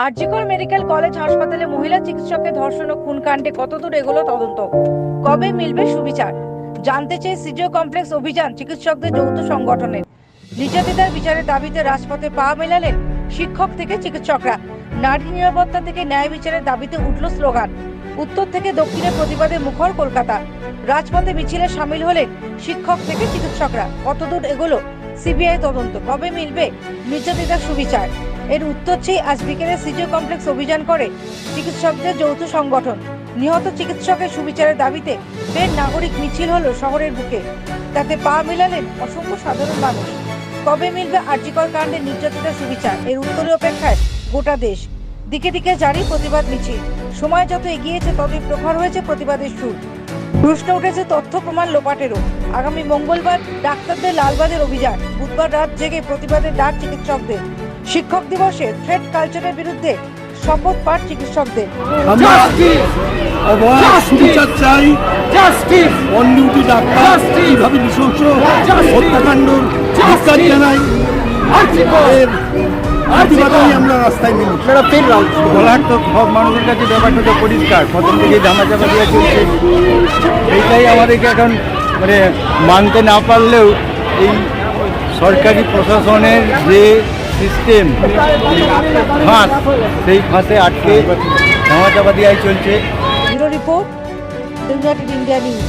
RG Kar medical college হাসপাতালে মহিলা চিকিৎসকের ধর্ষণ ও খুনকাণ্ডে কতদূর এগোলো তদন্ত, কবে মিলবে সুবিচার? জানতে চেয়ে সিজিও কমপ্লেক্স অভিযান চিকিৎসকদের যৌথ সংগঠনের। নির্যাতিতার বিচারের দাবিতে রাজপথে পা মেলালেন শিক্ষক থেকে চিকিৎসকরা। নারী নিরাপত্তা থেকে ন্যায় বিচারের দাবিতে উঠল স্লোগান। উত্তর থেকে দক্ষিণে প্রতিবাদে মুখর কলকাতা। রাজপথে মিছিলে সামিল হলেন শিক্ষক থেকে চিকিৎসকরা। কতদূর এগোলো সিবিআই তদন্ত, কবে মিলবে নির্যাতিতার সুবিচার? এর উত্তর চেয়ে আজ বিকেলে সিজিও কমপ্লেক্স অভিযান করে চিকিৎসকদের যৌথ সংগঠন। নিহত চিকিৎসকের সুবিচারের দাবিতে ফের নাগরিক মিছিল হলো শহরের বুকে। তাতে পা মেলালেন অসংখ্য সাধারণ মানুষ। কবে মিলবে আরজিকর কাণ্ডে নির্যাতিতার সুবিচার? এর উত্তরের অপেক্ষায় গোটা দেশ। দিকে দিকে জারি প্রতিবাদ মিছিল। সময় যত এগিয়েছে ততই প্রখর হয়েছে প্রতিবাদের সুর। প্রশ্ন উঠেছে তথ্য প্রমাণ লোপাটেরও। আগামী মঙ্গলবার ডাক্তারদের লালবাজার অভিযান। বুধবার রাত জেগে প্রতিবাদের ডাক চিকিৎসকদের। শিক্ষক দিবসে থ্রেড কালচারের বিরুদ্ধে শপথ পাঠ চিকিৎসকদের। অন ডিউটি ডাক্তার কিভাবে নৃশংস হত্যাকাণ্ড জানাই, আমরা রাস্তায় নেমে বলার তো সব মানুষের কাছে ব্যাপারটা তো পরিষ্কার, প্রথম থেকে ধামাচাপা দিয়ে চলছে। এইটাই আমাদেরকে এখন মানে মানতে না পারলেও এই সরকারি প্রশাসনের যে সিস্টেম ফাঁস, সেই ফাঁসে আটকে ধামাচাপা দিয়ে চলছে। Bureau report, United India news.